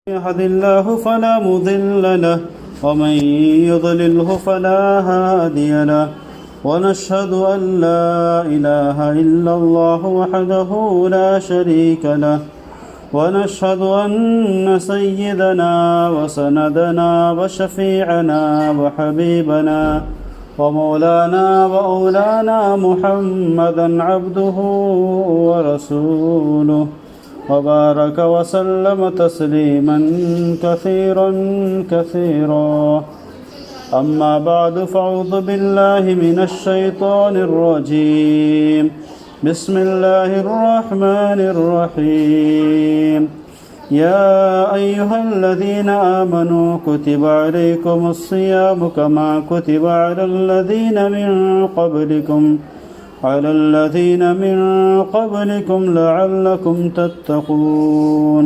يهد الله فلا مضل له ومن يضلله فلا هادي له ونشهد أن لا إله إلا الله وحده لا شريك له ونشهد أن سيدنا وسندنا وشفيعنا وحبيبنا ومولانا وأولانا محمدا عبده ورسوله وبارك وسلم تسليما كثيرا كثيرا أما بعد فأعوذ بالله من الشيطان الرجيم بسم الله الرحمن الرحيم يا أيها الذين آمنوا كتب عليكم الصيام كما كتب على الذين من قبلكم لعلكم تتقون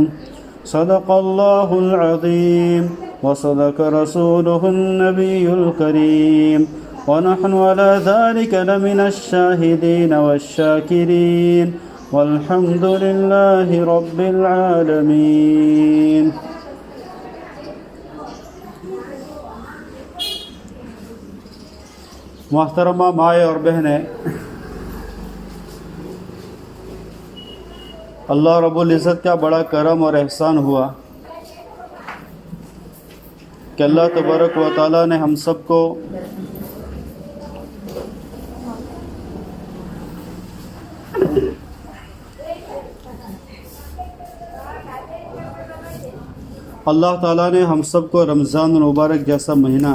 صدق الله العظيم وصدق رسوله النبي الكريم ونحن على ذلك لمن الشاهدين والشاكرين والحمد لله رب العالمين. محترمہ مائیں اور بہنیں، اللہ رب العزت کا بڑا کرم اور احسان ہوا کہ اللہ تبارک و تعالیٰ نے ہم سب کو رمضان المبارک جیسا مہینہ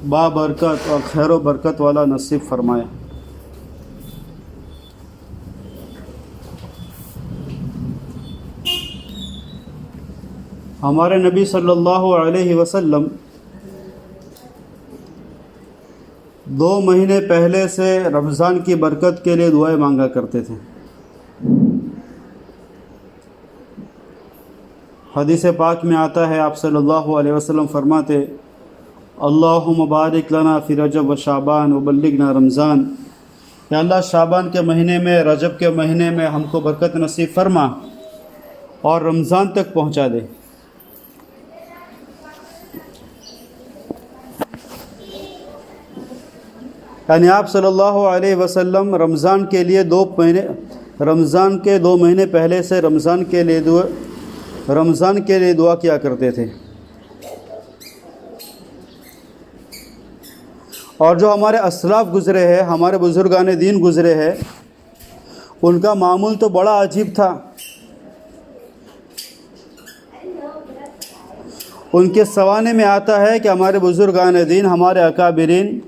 بابرکت اور خیر و برکت والا نصیب فرمایا. ہمارے نبی صلی اللہ علیہ وسلم 2 مہینے پہلے سے رمضان کی برکت کے لیے دعائیں مانگا کرتے تھے. حدیث پاک میں آتا ہے، آپ صلی اللہ علیہ وسلم فرماتے، اللہم بارک لنا فی رجب و شعبان وبلغنا رمضان، یا اللہ شعبان کے مہینے میں، رجب کے مہینے میں ہم کو برکت نصیب فرما اور رمضان تک پہنچا دے. یعنی آپ صلی اللہ علیہ وسلم رمضان کے 2 مہینے پہلے سے رمضان کے لیے دعا کیا کرتے تھے. اور جو ہمارے اسلاف گزرے ہیں، ہمارے بزرگان دین گزرے ہیں، ان کا معمول تو بڑا عجیب تھا. ان کے سوانے میں آتا ہے کہ ہمارے بزرگان دین، ہمارے اکابرین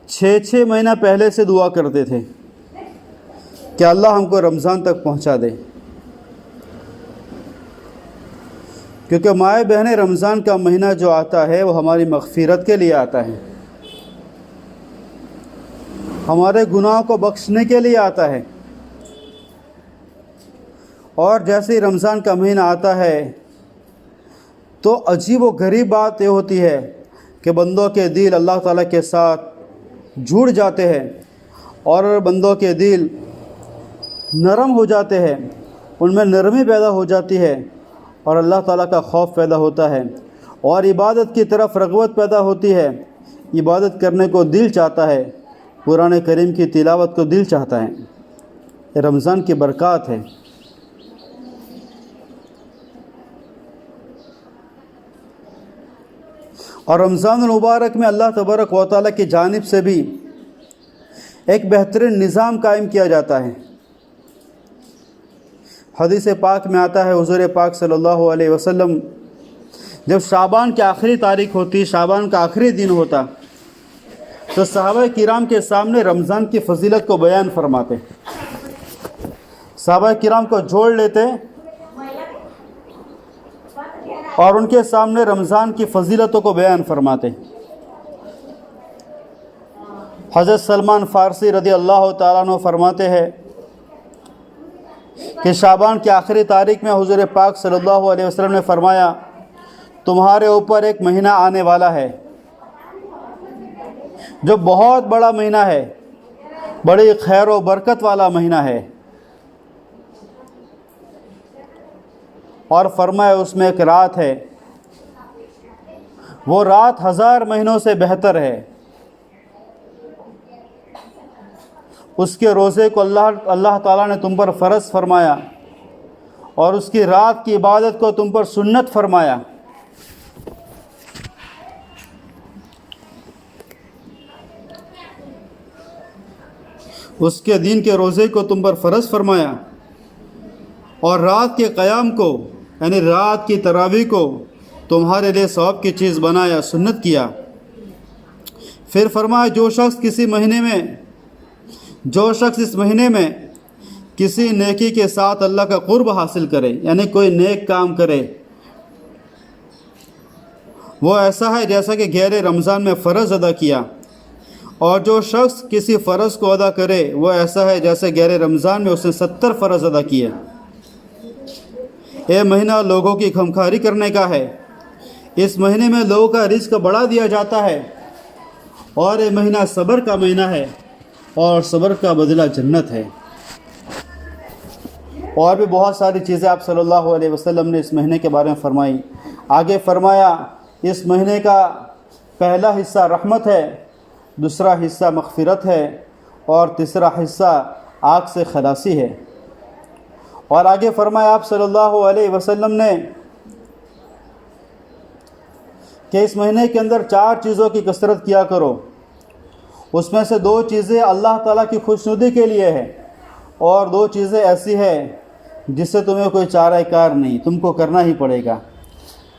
6 مہینہ پہلے سے دعا کرتے تھے کہ اللہ ہم کو رمضان تک پہنچا دے. کیونکہ مائیں بہنیں، رمضان کا مہینہ جو آتا ہے وہ ہماری مغفرت کے لیے آتا ہے، ہمارے گناہوں کو بخشنے کے لیے آتا ہے. اور جیسے ہی رمضان کا مہینہ آتا ہے تو عجیب و غریب بات یہ ہوتی ہے کہ بندوں کے دل اللہ تعالیٰ کے ساتھ جڑ جاتے ہیں اور بندوں کے دل نرم ہو جاتے ہیں، ان میں نرمی پیدا ہو جاتی ہے اور اللہ تعالیٰ کا خوف پیدا ہوتا ہے اور عبادت کی طرف رغبت پیدا ہوتی ہے. عبادت کرنے کو دل چاہتا ہے، قرآن کریم کی تلاوت کو دل چاہتا ہے. یہ رمضان کی برکات ہے. اور رمضان المبارک میں اللہ تبارک و تعالیٰ کی جانب سے بھی ایک بہترین نظام قائم کیا جاتا ہے. حدیث پاک میں آتا ہے، حضور پاک صلی اللہ علیہ وسلم جب شعبان کی آخری تاریخ ہوتی، شعبان کا آخری دن ہوتا، تو صحابہ کرام کے سامنے رمضان کی فضیلت کو بیان فرماتے. صحابہ کرام کو جوڑ لیتے اور ان کے سامنے رمضان کی فضیلتوں کو بیان فرماتے. حضرت سلمان فارسی رضی اللہ تعالیٰ عنہ فرماتے ہیں کہ شعبان کی آخری تاریخ میں حضور پاک صلی اللہ علیہ وسلم نے فرمایا، تمہارے اوپر ایک مہینہ آنے والا ہے جو بہت بڑا مہینہ ہے، بڑی خیر و برکت والا مہینہ ہے. اور فرمایا اس میں ایک رات ہے، وہ رات 1000 مہینوں سے بہتر ہے، اس کے روزے کو اللہ تعالیٰ نے تم پر فرض فرمایا اور اس کی رات کی عبادت کو تم پر سنت فرمایا۔ اس کے دن کے روزے کو تم پر فرض فرمایا اور رات کے قیام کو یعنی رات کی تراویح کو تمہارے لیے ثواب کی چیز بنایا، سنت کیا۔ پھر فرمایا جو شخص اس مہینے میں کسی نیکی کے ساتھ اللہ کا قرب حاصل کرے یعنی کوئی نیک کام کرے، وہ ایسا ہے جیسا کہ غیر رمضان میں فرض ادا کیا، اور جو شخص کسی فرض کو ادا کرے وہ ایسا ہے جیسے غیر رمضان میں اس نے 70 فرض ادا کیے۔ یہ مہینہ لوگوں کی خمخاری کرنے کا ہے، اس مہینے میں لوگوں کا رزق بڑھا دیا جاتا ہے، اور یہ مہینہ صبر کا مہینہ ہے اور صبر کا بدلہ جنت ہے۔ اور بھی بہت ساری چیزیں آپ صلی اللہ علیہ وسلم نے اس مہینے کے بارے میں فرمائی۔ آگے فرمایا اس مہینے کا پہلا حصہ رحمت ہے، دوسرا حصہ مغفرت ہے اور تیسرا حصہ آگ سے خلاصی ہے۔ اور آگے فرمایا آپ صلی اللہ علیہ وسلم نے کہ اس مہینے کے اندر 4 چیزوں کی کثرت کیا کرو، اس میں سے 2 چیزیں اللہ تعالیٰ کی خوشنودی کے لیے ہے اور 2 چیزیں ایسی ہیں جس سے تمہیں کوئی چارہ کار نہیں، تم کو کرنا ہی پڑے گا۔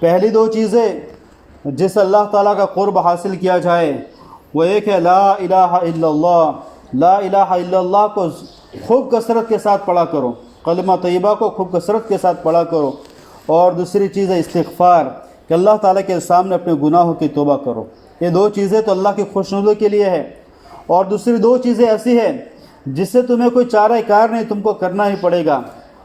پہلی 2 چیزیں جس سے اللہ تعالیٰ کا قرب حاصل کیا جائے وہ ایک ہے لا الہ الا اللہ، لا الہ الا اللہ کو خوب کثرت کے ساتھ پڑھا کرو، کلمہ طیبہ کو خوب کثرت کے ساتھ پڑھا کرو، اور دوسری چیز ہے استغفار کہ اللہ تعالیٰ کے سامنے اپنے گناہوں کی توبہ کرو۔ یہ 2 چیزیں تو اللہ کی خوشنودی کے لیے ہے، اور دوسری 2 چیزیں ایسی ہیں جس سے تمہیں کوئی چارہ کار نہیں، تم کو کرنا ہی پڑے گا۔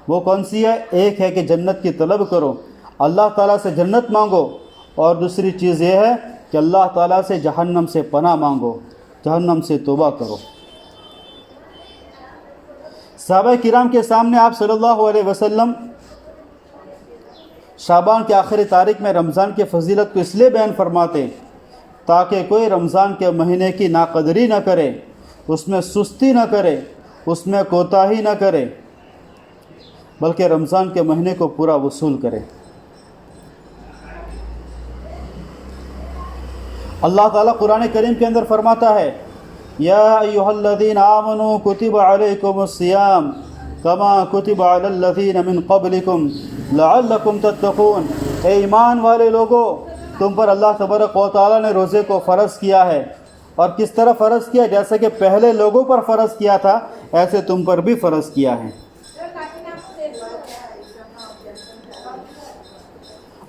وہ کون سی ہے؟ ایک ہے کہ جنت کی طلب کرو، اللہ تعالیٰ سے جنت مانگو، اور دوسری چیز یہ ہے کہ اللہ تعالیٰ سے جہنم سے پناہ مانگو، جہنم سے توبہ کرو۔ صحابہ کرام کے سامنے آپ صلی اللہ علیہ وسلم شعبان کے آخری تاریخ میں رمضان کی فضیلت کو اس لیے بیان فرماتے تاکہ کوئی رمضان کے مہینے کی ناقدری نہ کرے، اس میں سستی نہ کرے، اس میں کوتاہی نہ کرے، بلکہ رمضان کے مہینے کو پورا وصول کرے۔ اللہ تعالیٰ قرآن کریم کے اندر فرماتا ہے یا ایھا الذین آمنوا کتب علیکم الصیام کما کتب علی الذین من قبلکم لعلکم تتقون۔ اے ایمان والے لوگوں، تم پر اللہ تبارک و تعالیٰ نے روزے کو فرض کیا ہے، اور کس طرح فرض کیا؟ جیسے کہ پہلے لوگوں پر فرض کیا تھا ایسے تم پر بھی فرض کیا ہے۔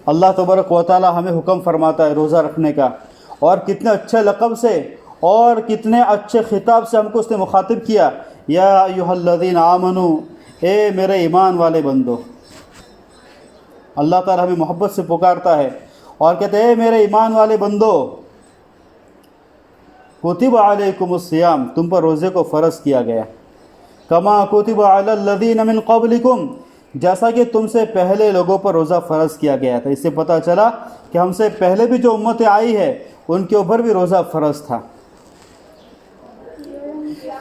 اللہ تبارک و تعالیٰ ہمیں حکم فرماتا ہے روزہ رکھنے کا، اور کتنے اچھے لقب سے اور کتنے اچھے خطاب سے ہم کو اس نے مخاطب کیا، یا ایھا الذین آمنو، اے میرے ایمان والے بندو۔ اللہ تعالیٰ ہمیں محبت سے پکارتا ہے اور کہتے ہیں اے میرے ایمان والے بندو، کتب علیکم الصیام، تم پر روزے کو فرض کیا گیا، کما کتب علی الذین من قبلکم، جیسا کہ تم سے پہلے لوگوں پر روزہ فرض کیا گیا تھا۔ اس سے پتہ چلا کہ ہم سے پہلے بھی جو امتیں آئی ہے ان کے اوپر بھی روزہ فرض تھا،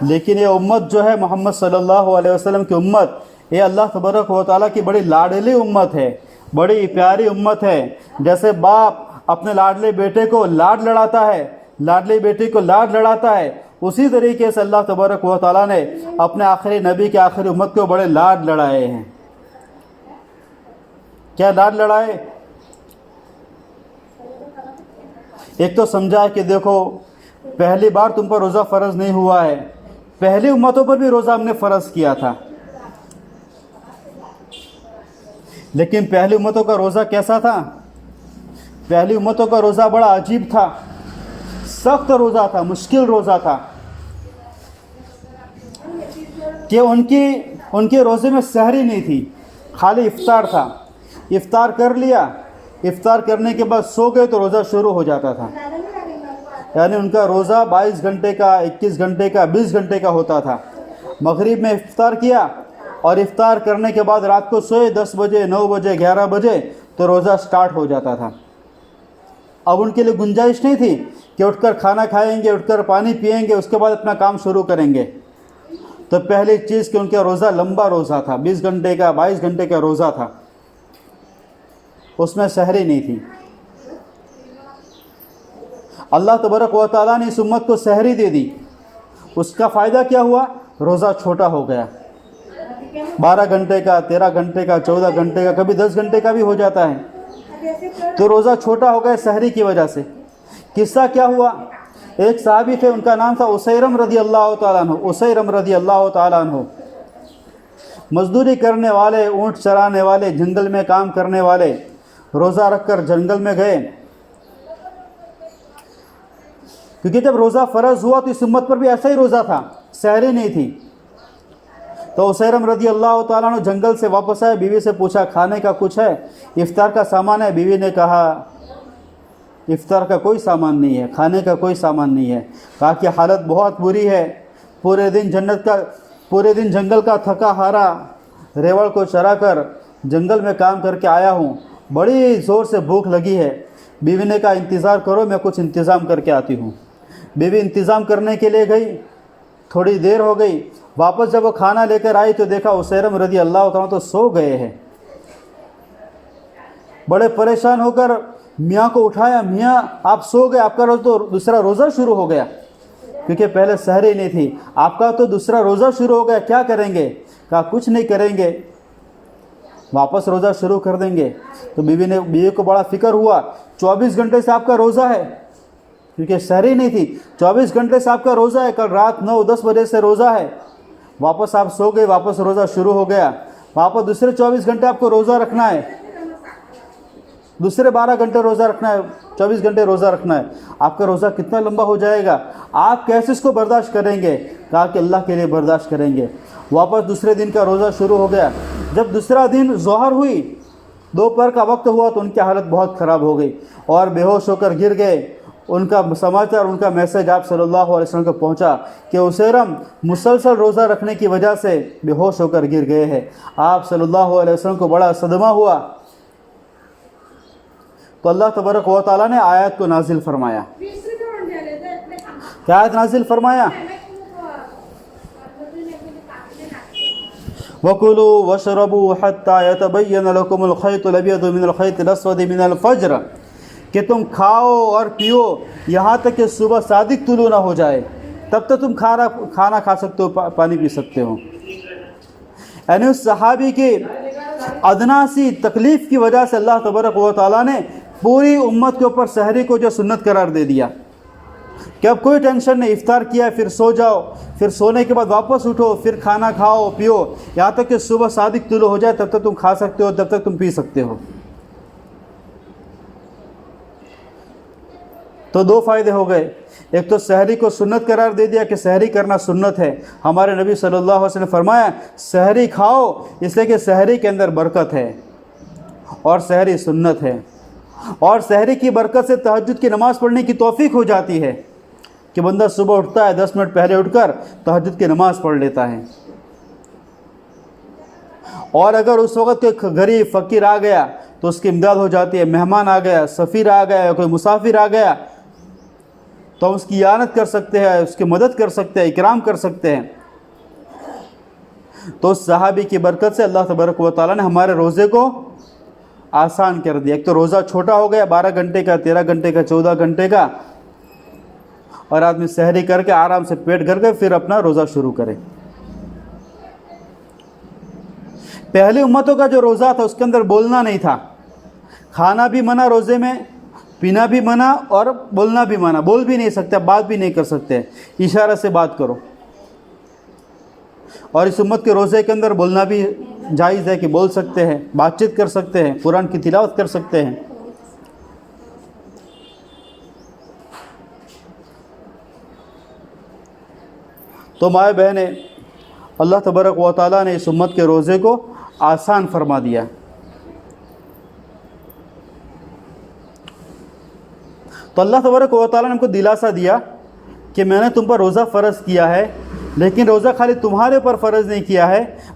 لیکن یہ امت جو ہے محمد صلی اللہ علیہ وسلم کی امت، یہ اللہ تبارک و تعالیٰ کی بڑی لاڈلی امت ہے، بڑی پیاری امت ہے۔ جیسے باپ اپنے لاڈلے بیٹے کو لاڈ لڑاتا ہے، لاڈلی بیٹی کو لاڈ لڑاتا ہے، اسی طریقے سے اللہ تبارک و تعالیٰ نے اپنے آخری نبی کے آخری امت کو بڑے لاڈ لڑائے ہیں۔ کیا لاڈ لڑائے؟ ایک تو سمجھا کہ دیکھو پہلی بار تم پر روزہ فرض نہیں ہوا ہے، پہلی امتوں پر بھی روزہ ہم نے فرض کیا تھا، لیکن پہلی امتوں کا روزہ کیسا تھا؟ پہلی امتوں کا روزہ بڑا عجیب تھا، سخت روزہ تھا، مشکل روزہ تھا، کہ ان کے روزے میں سحری نہیں تھی، خالی افطار تھا۔ افطار کر لیا، افطار کرنے کے بعد سو گئے تو روزہ شروع ہو جاتا تھا، یعنی ان کا روزہ 22 گھنٹے کا، 21 گھنٹے کا، 20 گھنٹے کا ہوتا تھا۔ مغرب میں افطار کیا اور افطار کرنے کے بعد رات کو سوئے 10 بجے 9 بجے 11 بجے تو روزہ سٹارٹ ہو جاتا تھا۔ اب ان کے لیے گنجائش نہیں تھی کہ اٹھ کر کھانا کھائیں گے، اٹھ کر پانی پئیں گے، اس کے بعد اپنا کام شروع کریں گے۔ تو پہلی چیز کہ ان کا روزہ لمبا روزہ تھا، 20 گھنٹے کا 22 گھنٹے کا روزہ تھا، اس میں سحری نہیں تھی۔ اللہ تبارک و تعالیٰ نے اس امت کو سحری دے دی، اس کا فائدہ کیا ہوا؟ روزہ چھوٹا ہو گیا، 12 گھنٹے کا 13 گھنٹے کا 14 گھنٹے کا کبھی 10 گھنٹے کا بھی ہو جاتا ہے، تو روزہ چھوٹا ہو گیا سحری کی وجہ سے۔ قصہ کیا ہوا؟ ایک صحابی تھے، ان کا نام تھا اسیرم رضی اللہ تعالیٰ عنہ۔ اسیرم رضی اللہ تعالیٰ عنہ مزدوری کرنے والے، اونٹ چرانے والے، جنگل میں کام کرنے والے، روزہ رکھ کر جنگل میں گئے، کیونکہ جب روزہ فرض ہوا تو اس امت پر بھی ایسا ہی روزہ تھا، سحری نہیں تھی۔ تو اسیرم رضی اللہ تعالیٰ عنہ جنگل سے واپس آئے، بیوی سے پوچھا کھانے کا کچھ ہے، افطار کا سامان ہے؟ بیوی نے کہا افطار کا کوئی سامان نہیں ہے، کھانے کا کوئی سامان نہیں ہے۔ کہا کہ حالت بہت بری ہے، پورے دن جنگل کا تھکا ہارا ریوڑ کو چرا کر جنگل میں کام کر کے آیا ہوں، بڑی زور سے بھوک لگی ہے۔ بیوی نے کہا انتظار کرو، میں کچھ انتظام کر کے آتی ہوں۔ بیوی انتظام کرنے کے لیے گئی، تھوڑی دیر ہو گئی، واپس جب وہ کھانا لے کر آئی تو دیکھا اسیرم رضی اللہ تعالیٰ تو سو گئے ہیں۔ بڑے پریشان ہو کر میاں کو اٹھایا، میاں آپ سو گئے، آپ کا تو دوسرا روزہ شروع ہو گیا، کیونکہ پہلے سحری نہیں تھی، آپ کا تو دوسرا روزہ شروع ہو گیا، کیا کریں گے؟ کہا کچھ نہیں کریں گے، واپس روزہ شروع کر دیں گے۔ تو بیوی کو بڑا فکر ہوا، 24 گھنٹے سے آپ کا روزہ ہے، کیونکہ سحری نہیں تھی، 24 گھنٹے سے آپ کا روزہ ہے، کل رات 9-10 بجے سے روزہ ہے، واپس آپ سو گئے، واپس روزہ شروع ہو گیا، واپس دوسرے 24 گھنٹے آپ کو روزہ رکھنا ہے، دوسرے 12 گھنٹے روزہ رکھنا ہے، 24 گھنٹے روزہ رکھنا ہے، آپ کا روزہ کتنا لمبا ہو جائے گا، آپ کیسے اس کو برداشت کریں گے؟ کہا کہ اللہ کے لیے برداشت کریں گے۔ واپس دوسرے دن کا روزہ شروع ہو گیا۔ جب دوسرا دن ظہر ہوئی، دوپہر کا وقت ہوا تو ان کی حالت بہت خراب ہو گئی اور بے ہوش ہو کر گر گئے۔ ان کا سماچار، ان کا میسیج آپ صلی اللہ علیہ وسلم کو پہنچا کہ اسیرم مسلسل روزہ رکھنے کی وجہ سے بے ہوش ہو کر گر گئے ہیں۔ آپ صلی اللہ علیہ وسلم کو بڑا صدمہ ہوا، تو اللہ تبارک و تعالیٰ نے آیت کو نازل فرمایا۔ کیا آیت نازل فرمایا؟ وَكُلُوا وَاشْرَبُوا حَتَّى يَتَبَيَّنَ لَكُمُ الْخَيْطُ الْأَبْيَضُ مِنَ الْخَيْطِ الْأَسْوَدِ مِنَ الْفَجْرِ، کہ تم کھاؤ اور پیو یہاں تک کہ صبح صادق طلوع نہ ہو جائے، تب تک تم کھانا کھا سکتے ہو، پانی پی سکتے ہو۔ یعنی اس صحابی کی ادنا سی تکلیف کی وجہ سے اللہ تبارک و تعالیٰ نے پوری امت کے اوپر سحری کو جو سنت قرار دے دیا کہ اب کوئی ٹینشن نہیں، افطار کیا پھر سو جاؤ، پھر سونے کے بعد واپس اٹھو، پھر کھانا کھاؤ پیو، یہاں تک کہ صبح صادق طلوع ہو جائے، تب تک تم کھا سکتے ہو، تب تک تم پی سکتے ہو۔ تو دو فائدے ہو گئے، ایک تو سحری کو سنت قرار دے دیا کہ سحری کرنا سنت ہے، ہمارے نبی صلی اللہ علیہ وسلم نے فرمایا سحری کھاؤ اس لیے کہ سحری کے اندر برکت ہے اور سحری سنت ہے، اور سحری کی برکت سے تہجد کی نماز پڑھنے کی توفیق ہو جاتی ہے کہ بندہ صبح اٹھتا ہے 10 منٹ پہلے اٹھ کر تہجد کی نماز پڑھ لیتا ہے۔ اور اگر اس وقت کوئی غریب فقیر آ گیا تو اس کی امداد ہو جاتی ہے، مہمان آ گیا، سفیر آ گیا، کوئی مسافر آ گیا تو ہم اس کی اعانت کر سکتے ہیں، اس کی مدد کر سکتے ہیں، اکرام کر سکتے ہیں۔ تو اس صحابی کی برکت سے اللہ تبارک و تعالیٰ نے ہمارے روزے کو آسان کر دیا۔ ایک تو روزہ چھوٹا ہو گیا، 12 گھنٹے کا 13 گھنٹے کا 14 گھنٹے کا، اور آدمی سحری کر کے آرام سے پیٹ بھر کے پھر اپنا روزہ شروع کرے۔ پہلی امتوں کا جو روزہ تھا اس کے اندر بولنا نہیں تھا، کھانا بھی منع روزے میں، پینا بھی منع اور بولنا بھی منع، بول بھی نہیں سکتے، بات بھی نہیں کر سکتے، اشارہ سے بات کرو۔ اور اس امت کے روزے کے اندر بولنا بھی جائز ہے کہ بول سکتے ہیں، بات چیت کر سکتے ہیں، قرآن کی تلاوت کر سکتے ہیں۔ تو مائیں بہنیں، اللہ تبارک و تعالیٰ نے اس امت کے روزے کو آسان فرما دیا۔ تو اللہ تبارک و تعالیٰ نے ہم کو دلاسا دیا کہ میں نے تم پر روزہ فرض کیا ہے، لیکن روزہ خالی تمہارے پر فرض نہیں کیا ہے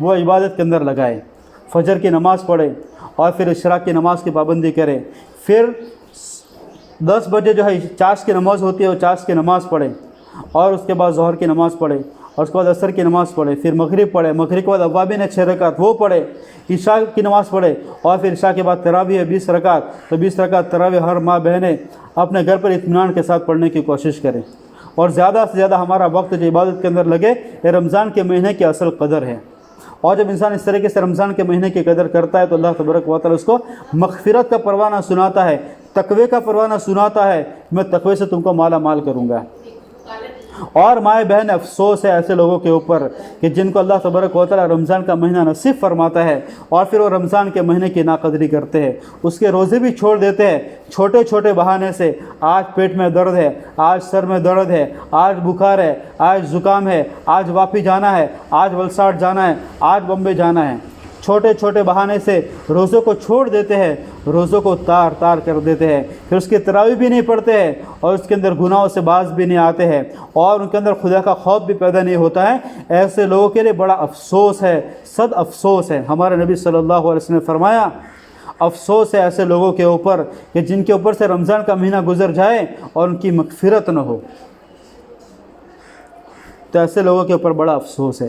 وہ عبادت کے اندر لگائے، فجر کی نماز پڑھے اور پھر اشراق کی نماز کی پابندی کرے، پھر 10 بجے جو ہے چاشت کی نماز ہوتی ہے وہ چاشت کی نماز پڑھے، اور اس کے بعد ظہر کی نماز پڑھے، اور اس کے بعد عصر کی نماز پڑھے، پھر مغرب پڑھے، مغرب کے بعد اوابین 6 رکعت وہ پڑھے، عشاء کی نماز پڑھے، اور پھر عشاء کے بعد تراویح 20 رکعت، تو 20 رکعت تراویح ہر ماں بہنیں اپنے گھر پر اطمینان کے ساتھ پڑھنے کی کوشش کریں، اور زیادہ سے زیادہ ہمارا وقت جو عبادت کے اندر لگے، یہ رمضان کے مہینے کی اصل قدر ہے۔ اور جب انسان اس طریقے سے رمضان کے مہینے کی قدر کرتا ہے تو اللہ تبارک و تعالیٰ اس کو مغفرت کا پروانہ سناتا ہے، تقوی کا پروانہ سناتا ہے، میں تقوی سے تم کو مالا مال کروں گا۔ اور مائیں بہن افسوس ہے ایسے لوگوں کے اوپر کہ جن کو اللہ تبارک و تعالیٰ رمضان کا مہینہ نصیب فرماتا ہے اور پھر وہ رمضان کے مہینے کی ناقدری کرتے ہیں، اس کے روزے بھی چھوڑ دیتے ہیں چھوٹے چھوٹے بہانے سے۔ آج پیٹ میں درد ہے، آج سر میں درد ہے، آج بخار ہے، آج زکام ہے، آج واپی جانا ہے، آج ولساڈ جانا ہے، آج بمبے جانا ہے، چھوٹے چھوٹے بہانے سے روزوں کو چھوڑ دیتے ہیں، روزوں کو تار تار کر دیتے ہیں، پھر اس کی تراویح بھی نہیں پڑھتے ہیں، اور اس کے اندر گناہوں سے باز بھی نہیں آتے ہیں، اور ان کے اندر خدا کا خوف بھی پیدا نہیں ہوتا ہے۔ ایسے لوگوں کے لیے بڑا افسوس ہے، صد افسوس ہے۔ ہمارے نبی صلی اللہ علیہ وسلم نے فرمایا افسوس ہے ایسے لوگوں کے اوپر کہ جن کے اوپر سے رمضان کا مہینہ گزر جائے اور ان کی مغفرت نہ ہو، تو ایسے لوگوں کے اوپر بڑا افسوس ہے۔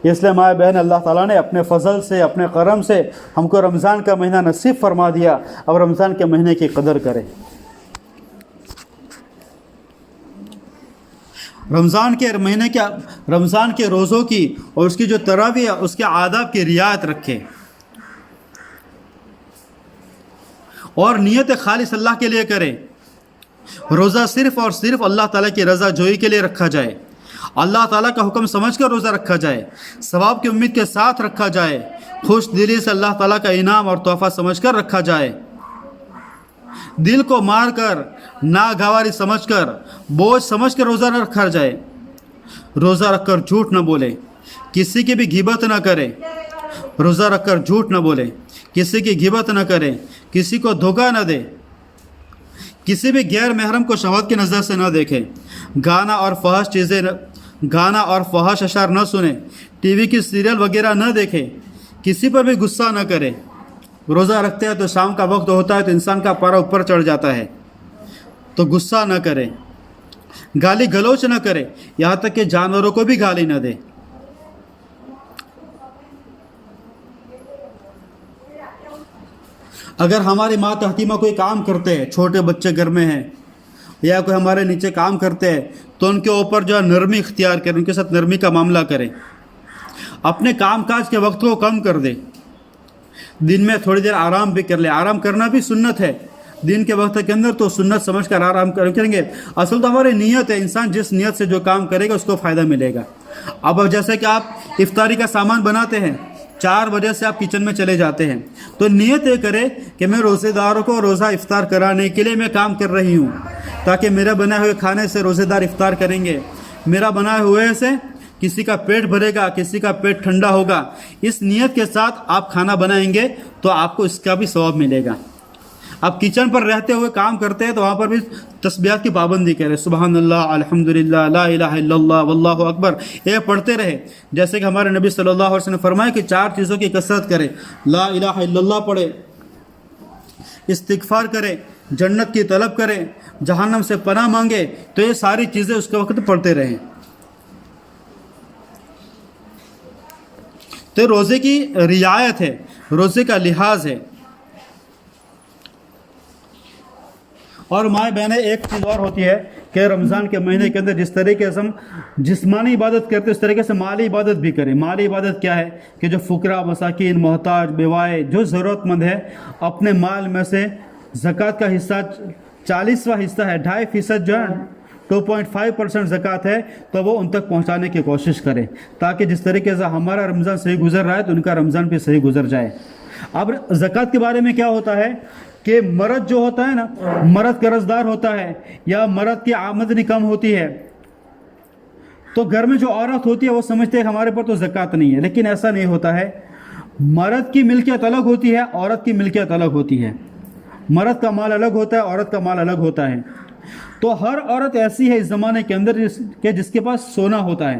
اس لیے مائیں بہن، اللہ تعالیٰ نے اپنے فضل سے، اپنے کرم سے ہم کو رمضان کا مہینہ نصیب فرما دیا، اب رمضان کے مہینے کی قدر کریں۔ رمضان کے مہینے کے رمضان کے روزوں کی اور اس کی جو تراویح ہے اس کے آداب کی رعایت رکھیں، اور نیت خالص اللہ کے لیے کریں۔ روزہ صرف اور صرف اللہ تعالیٰ کی رضا جوئی کے لیے رکھا جائے، اللہ تعالیٰ کا حکم سمجھ کر روزہ رکھا جائے، ثواب کی امید کے ساتھ رکھا جائے، خوش دلی سے اللہ تعالیٰ کا انعام اور تحفہ سمجھ کر رکھا جائے، دل کو مار کر، ناگواری سمجھ کر، بوجھ سمجھ کر روزہ نہ رکھا جائے۔ روزہ رکھ کر جھوٹ نہ بولے، کسی کی بھی غیبت نہ کرے۔ روزہ رکھ کر جھوٹ نہ بولے، کسی کی غیبت نہ کرے، کسی کو دھوکہ نہ دے، کسی بھی غیر محرم کو شہوت کی نظر سے نہ دیکھے، گانا اور فحش اشعار نہ سنے، ٹی وی کی سیریل وغیرہ نہ دیکھے، کسی پر بھی غصہ نہ کرے۔ روزہ رکھتے ہیں تو شام کا وقت ہوتا ہے تو انسان کا پارا اوپر چڑھ جاتا ہے، تو غصہ نہ کرے، گالی گلوچ نہ کرے، یہاں تک کہ جانوروں کو بھی گالی نہ دے۔ اگر ہماری ماں تحتیمہ کوئی کام کرتے ہیں، چھوٹے بچے گھر میں ہیں یا کوئی ہمارے نیچے کام کرتے ہیں، تو ان کے اوپر جو ہے نرمی اختیار کریں، ان کے ساتھ نرمی کا معاملہ کریں، اپنے کام کاج کے وقت کو کم کر دیں، دن میں تھوڑی دیر آرام بھی کر لیں، آرام کرنا بھی سنت ہے، دن کے وقت کے اندر تو سنت سمجھ کر آرام کریں گے۔ اصل تو ہماری نیت ہے، انسان جس نیت سے جو کام کرے گا اس کو فائدہ ملے گا۔ اب جیسے کہ آپ افطاری کا سامان بناتے ہیں، 4 بجے سے آپ کچن میں چلے جاتے ہیں، تو نیت یہ کرے کہ میں روزے داروں کو روزہ افطار کرانے کے لیے میں کام کر رہی ہوں، تاکہ میرے بنائے ہوئے کھانے سے روزے دار افطار کریں گے، میرا بنائے ہوئے سے کسی کا پیٹ بھرے گا، کسی کا پیٹ ٹھنڈا ہوگا۔ اس نیت کے ساتھ آپ کھانا بنائیں گے تو آپ کو اس کا بھی ثواب ملے گا۔ آپ کچن پر رہتے ہوئے کام کرتے ہیں تو وہاں پر بھی تسبیحات کی پابندی کریں، سبحان اللہ، الحمدللہ، لا الہ الا اللہ، واللہ اکبر، یہ پڑھتے رہے۔ جیسے کہ ہمارے نبی صلی اللہ علیہ وسلم نے فرمایا کہ 4 چیزوں کی کثرت کریں، لا الہ الا اللہ پڑھے، استغفار کرے، جنت کی طلب کرے، جہنم سے پناہ مانگے، تو یہ ساری چیزیں اس کے وقت پڑھتے رہیں۔ تو روزے کی رعایت ہے، روزے کا لحاظ ہے۔ اور مائیں بہنیں، ایک چیز اور ہوتی ہے کہ رمضان کے مہینے کے اندر جس طریقے سے ہم جسمانی عبادت کرتے ہیں اس طریقے سے مالی عبادت بھی کریں۔ مالی عبادت کیا ہے کہ جو فقراء، مساکین، محتاج، بیوائے، جو ضرورت مند ہے، اپنے مال میں سے زکوٰۃ کا حصہ 40واں حصہ ہے، 2.5% جو ہے 2.5% زکوٰۃ ہے، تو وہ ان تک پہنچانے کی کوشش کریں، تاکہ جس طریقے سے ہمارا رمضان صحیح گزر رہا ہے تو ان کا رمضان بھی صحیح گزر جائے۔ اب زکوٰۃ کے بارے میں کیا ہوتا ہے کہ مرد جو ہوتا ہے نا، مرد قرض دار ہوتا ہے یا مرد کی آمدنی کم ہوتی ہے، تو گھر میں جو عورت ہوتی ہے وہ سمجھتے ہیں ہمارے پر تو زکوٰۃ نہیں ہے، لیکن ایسا نہیں ہوتا ہے۔ مرد کی ملکیت الگ ہوتی ہے، عورت کی ملکیت الگ ہوتی ہے۔ مرد کا مال الگ ہوتا ہے، عورت کا مال الگ ہوتا ہے۔ تو ہر عورت ایسی ہے اس زمانے کے اندر جس کے پاس سونا ہوتا ہے،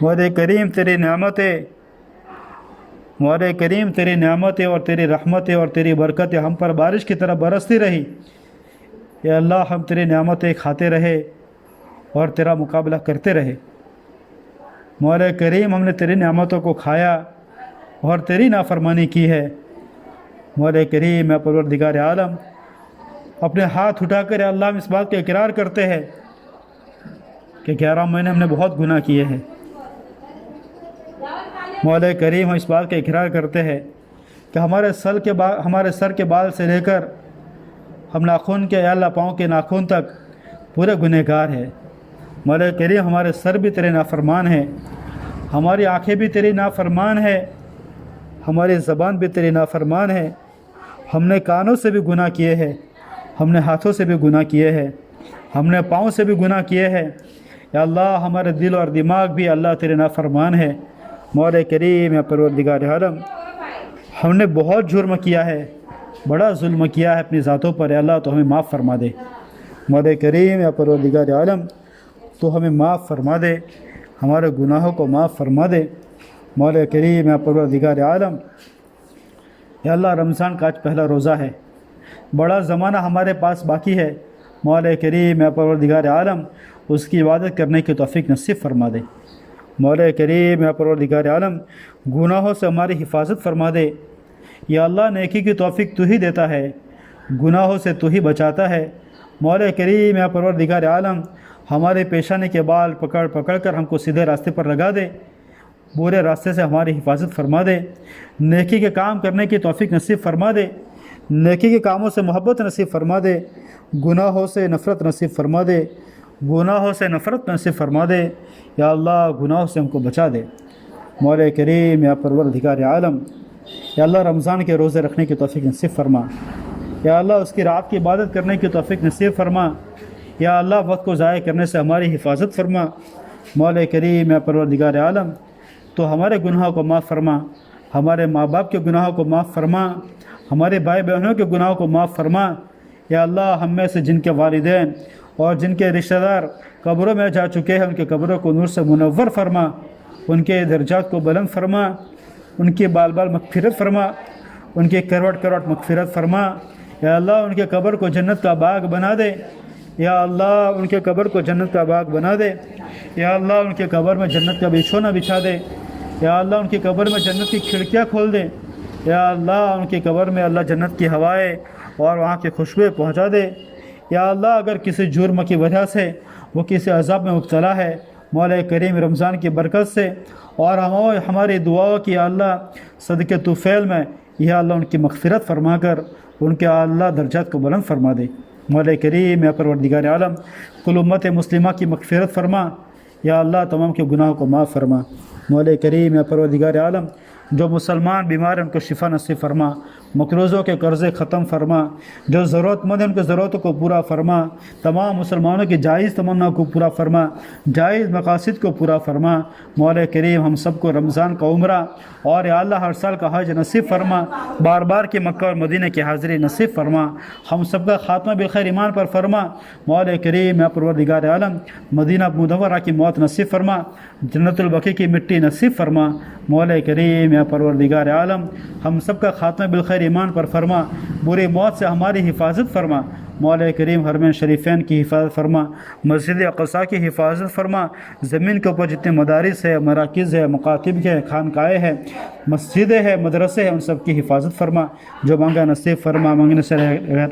مولا کریم تیری نعمتیں مولا کریم تیری نعمتیں اور تیری رحمتیں اور تیری برکتیں ہم پر بارش کی طرح برستی رہی۔ یا اللہ ہم تیری نعمتیں کھاتے رہے اور تیرا مقابلہ کرتے رہے۔ مولا کریم ہم نے تیری نعمتوں کو کھایا اور تیری نافرمانی کی ہے۔ مولا کریم یا پروردگار عالم اپنے ہاتھ اٹھا کر یا اللہ ہم اس بات کا اقرار کرتے ہیں کہ 11 مہینے ہم نے بہت گناہ کیے ہیں۔ مولا کریم ہم اس بات کا اقرار کرتے ہیں کہ ہمارے سر کے بال سے لے کر ہم ناخن کے یا اللہ پاؤں کے ناخن تک پورے گنہگار ہیں۔ مولا کریم ہمارے سر بھی تیرے نافرمان ہیں، ہماری آنکھیں بھی تیری نافرمان ہے، ہماری زبان بھی تیری نافرمان ہے، ہم نے کانوں سے بھی گناہ کیے ہیں، ہم نے ہاتھوں سے بھی گناہ کیے ہیں، ہم نے پاؤں سے بھی گناہ کیے ہیں۔ یا اللہ ہمارے دل اور دماغ بھی اللہ تیرے نافرمان ہے۔ مولا کریم یا پروردگار عالم ہم نے بہت جرم کیا ہے، بڑا ظلم کیا ہے اپنی ذاتوں پر، یا اللہ تو ہمیں معاف فرما دے۔ مولا کریم یا پروردگار عالم تو ہمیں معاف فرما دے، ہمارے گناہوں کو معاف فرما دے۔ مولا کریم یا پروردگار عالم یا اللہ رمضان کا آج پہلا روزہ ہے، بڑا زمانہ ہمارے پاس باقی ہے۔ مولا کریم یا پروردگار عالم اس کی عبادت کرنے کی توفیق نصیب فرما دے۔ مولا کریم یا پروردگار عالم گناہوں سے ہماری حفاظت فرما دے۔ یا اللہ نیکی کی توفیق تو ہی دیتا ہے، گناہوں سے تو ہی بچاتا ہے۔ مولا کریم یا پروردگار عالم ہمارے پیشانی کے بال پکڑ پکڑ کر ہم کو سیدھے راستے پر لگا دے، برے راستے سے ہماری حفاظت فرما دے، نیکی کے کام کرنے کی توفیق نصیب فرما دے، نیکی کے کاموں سے محبت نصیب فرما دے، گناہوں سے نفرت نصیب فرما دے، گناہوں سے نفرت نصیب فرما دے۔ یا اللہ گناہوں سے ہم کو بچا دے۔ مولا کریم یا پروردگار عالم یا اللہ رمضان کے روزے رکھنے کی توفیق نصیب فرما۔ یا اللہ اس کی رات کی عبادت کرنے کی توفیق نصیب فرما۔ یا اللہ وقت کو ضائع کرنے سے ہماری حفاظت فرما۔ مولا کریم یا پروردگار عالم تو ہمارے گناہوں کو معاف فرما، ہمارے ماں باپ کے گناہوں کو معاف فرما، ہمارے بھائی بہنوں کے گناہوں کو معاف فرما۔ یا اللہ ہم میں سے جن کے والدین اور جن کے رشتہ دار قبروں میں جا چکے ہیں ان کے قبروں کو نور سے منور فرما، ان کے درجات کو بلند فرما، ان کی بال بال مغفرت فرما، ان کی کروٹ کروٹ مغفرت فرما۔ یا اللہ ان کے قبر کو جنت کا باغ بنا دے۔ یا اللہ ان کے قبر کو جنت کا باغ بنا دے۔ یا اللہ ان کے قبر میں جنت کا بچھونا بچھا دے۔ یا اللہ ان کی قبر میں جنت کی کھڑکیاں کھول دے۔ یا اللہ ان کی قبر میں اللہ جنت کی ہوائیں اور وہاں کی خوشبوئیں پہنچا دے۔ یا اللہ اگر کسی جرم کی وجہ سے وہ کسی عذاب میں مبتلا ہے، مولا کریم رمضان کی برکت سے اور ہماری دعاؤں کی اللہ صدقے طفیل میں یا اللہ ان کی مغفرت فرما کر ان کے اللہ درجات کو بلند فرما دے۔ مولا کریم یا پروردگار عالم کل امت مسلمہ کی مغفرت فرما۔ یا اللہ تمام کے گناہوں کو معاف فرما۔ مولا کریم یا پروردگار عالم جو مسلمان بیمار ہیں ان کو شفا نصیب فرما، مقروضوں کے قرضے ختم فرما، جو ضرورت مند ہیں ان کے ضرورتوں کو پورا فرما، تمام مسلمانوں کی جائز تمنا کو پورا فرما، جائز مقاصد کو پورا فرما۔ مولا کریم ہم سب کو رمضان کا عمرہ اور یا اللہ ہر سال کا حج نصیب فرما، بار بار کی مکہ اور مدینہ کی حاضری نصیب فرما، ہم سب کا خاتمہ بالخیر ایمان پر فرما۔ مولا کریم یا پروردگار عالم مدینہ منورہ کی موت نصیب فرما، جنت البقیع کی مٹی نصیب فرما۔ مولا کریم یا پروردگار عالم ہم سب کا خاتمہ بالخیر ایمان پر فرما، بری موت سے ہماری حفاظت فرما۔ مولا کریم حرمین شریفین کی حفاظت فرما، مسجد اقصیٰ کی حفاظت فرما، زمین کے اوپر جتنے مدارس ہے، مراکز ہے، مکاتب ہے، خانقاہیں ہیں، مسجدیں ہیں، مدرسے ہیں، ان سب کی حفاظت فرما۔ جو مانگا نصیب فرما، مانگنے سے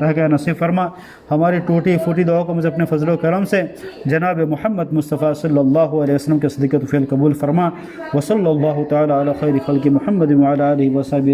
رہ گیا نصیب فرما۔ ہماری ٹوٹی پھوٹی دعاؤں کو مجھے اپنے فضل و کرم سے جناب محمد مصطفیٰ صلی اللہ علیہ وسلم کے صدقہ طفیل قبول فرما۔ وصلی اللہ تعالی علی خیر خلق محمد وعلی آلہ وصحبہ